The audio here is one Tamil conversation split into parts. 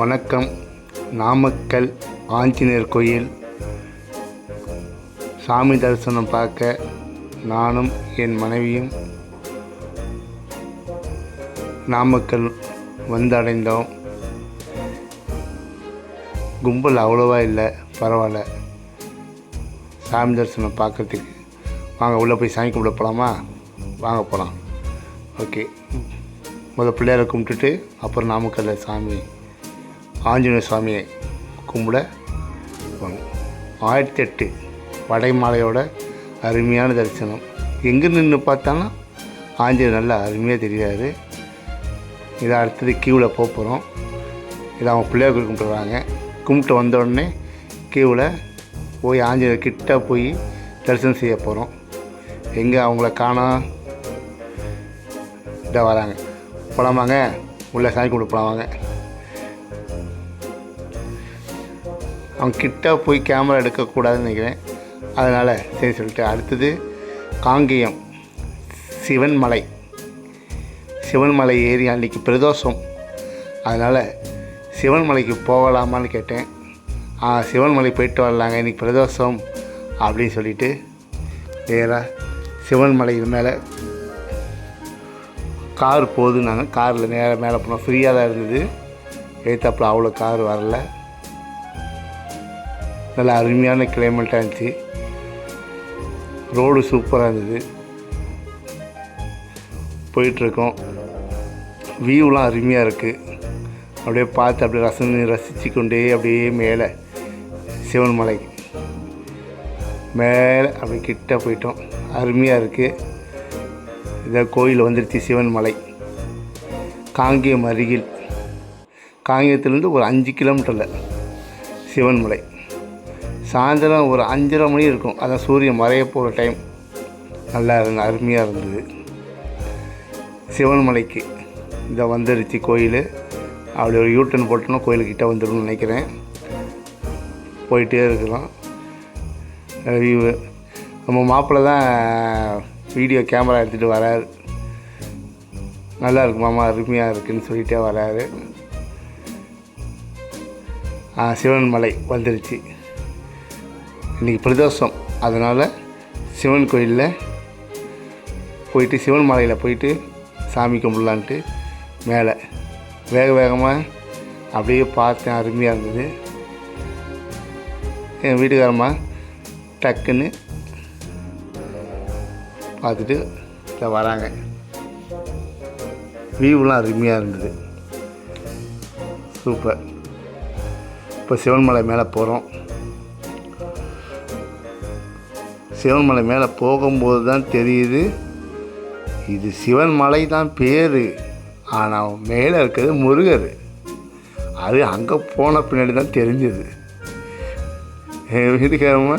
வணக்கம். நாமக்கல் ஆஞ்சநேயர் கோயில் சாமி தரிசனம் பார்க்க நானும் என் மனைவியும் நாமக்கல் வந்தடைந்தோம். கும்பல் அவ்வளோவா இல்லை, பரவாயில்ல. சாமி தரிசனம் பார்க்குறதுக்கு வாங்க உள்ளே போய் சாமி கும்பிட போகலாமா? வாங்க போகலாம். ஓகே, முதல்ல பிள்ளையாரை கும்பிட்டுட்டு அப்புறம் நாமக்கல்ல சாமி ஆஞ்சநேய சுவாமியை கும்பிட போகணும். 1008 வடைமாலையோட அருமையான தரிசனம். எங்கே நின்று பார்த்தாலும் ஆஞ்சநேயர் நல்லா அருமையாக தெரியாது. இதை அடுத்தது கியூவில் போகிறோம். இதை அவங்க பிள்ளையார் கும்பிட்டுறாங்க. கும்பிட்டு வந்தோடனே கியூவில் போய் ஆஞ்சநேயர் கிட்ட போய் தரிசனம் செய்ய போகிறோம். எங்கே அவங்கள காணோம், இதை வராங்க. போகலாமாங்க, உள்ளே சாமி கும்பிட்டு போகலாமாங்க. அவங்க கிட்ட போய் கேமரா எடுக்கக்கூடாதுன்னு நினைக்கிறேன். அதனால் சரி சொல்லிட்டு அடுத்தது காங்கேயம் சிவன்மலை ஏறி அன்றைக்கி பிரதோஷம். அதனால் சிவன்மலைக்கு போகலாமான்னு கேட்டேன். சிவன்மலை போயிட்டு வரலாங்க, இன்றைக்கி பிரதோஷம் அப்படின்னு சொல்லிவிட்டு நேராக சிவன்மலை மேலே கார் போகுது. நாங்கள் காரில் நேராக மேலே போனோம். ஃப்ரீயாக தான் இருந்தது. எழுத்தாப்பில் அவ்வளோ கார் வரல. நல்லா அருமையான கிளைமேட்டாக இருந்துச்சு. ரோடு சூப்பராக இருந்தது. போயிட்டுருக்கோம். வியூலாம் அருமையாக இருக்குது. அப்படியே பார்த்து அப்படியே ரசித்து கொண்டே அப்படியே மேலே சிவன்மலை மேலே அப்படி கிட்ட போயிட்டோம். அருமையாக இருக்குது. இதை கோயில் வந்துருச்சு. சிவன்மலை காங்கேயம் அருகில். காங்கேயத்துலேருந்து ஒரு 5 கிலோமீட்டரில் சிவன்மலை. சாயந்தரம் ஒரு 5:30 மணி இருக்கும். அதான் சூரியன் மறைய போகிற டைம். நல்லா அருமையாக இருந்தது. சிவன்மலைக்கு இதை வந்துடுச்சு கோயில். அப்படி ஒரு யூட்டன் போட்டோன்னா கோயிலுக்கிட்ட வந்துடும்னு நினைக்கிறேன். போயிட்டே இருக்கிறோம். வியூ நம்ம மாப்பிள்ளை தான் வீடியோ கேமரா எடுத்துகிட்டு வராரு. நல்லா இருக்கு மாமா, அருமையாக இருக்குதுன்னு சொல்லிகிட்டே வராரு. சிவன்மலை வந்துடுச்சு. இன்றைக்கி பிரதோஷம். அதனால் சிவன் கோயிலில் போயிட்டு சிவன்மலையில் போயிட்டு சாமி கும்பிடலான்ட்டு மேலே வேகமாக அப்படியே பார்த்தேன். அருமையாக இருந்தது. என் வீட்டுக்காரம்மா டக்குன்னு பார்த்துட்டு இதில் வராங்க. வியூலாம் அருமையாக இருந்தது. சூப்பர். இப்போ சிவன்மலை மேலே போகிறோம். சிவன்மலை மேலே போகும்போது தான் தெரியுது இது சிவன்மலை தான் பேர். ஆனால் மேலே இருக்கிறது முருகர். அது அங்கே போன பின்னாடி தான் தெரிஞ்சது. வீட்டுக்காரமா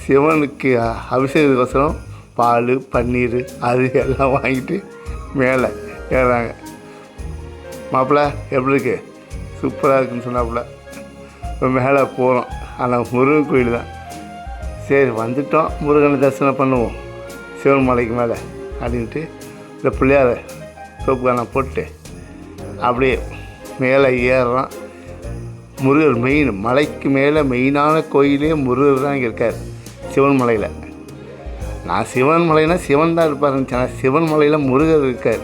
சிவனுக்கு அபிஷேகத்துக்கோசரம் பால் பன்னீர் அது எல்லாம் வாங்கிட்டு மேலே ஏறாங்க. மாப்பிள்ள எப்படி இருக்கு? சூப்பராக இருக்குன்னு சொன்னாப்புல. இப்போ மேலே போகிறோம். ஆனால் முருகன் கோயில் தான். சரி வந்துட்டோம், முருகனை தரிசனம் பண்ணுவோம் சிவன்மலைக்கு மேலே அப்படின்ட்டு இந்த பிள்ளையார சோப்புக்கான போட்டு அப்படியே மேலே ஏறுறோம். முருகர் மெயின். மலைக்கு மேலே மெயினான கோயிலே முருகர் தான் இங்கே இருக்கார் சிவன்மலையில். நான் சிவன்மலைனா சிவன் தான் இருப்பாருன்னு. ஆனால் சிவன்மலையில் முருகர் இருக்கார்.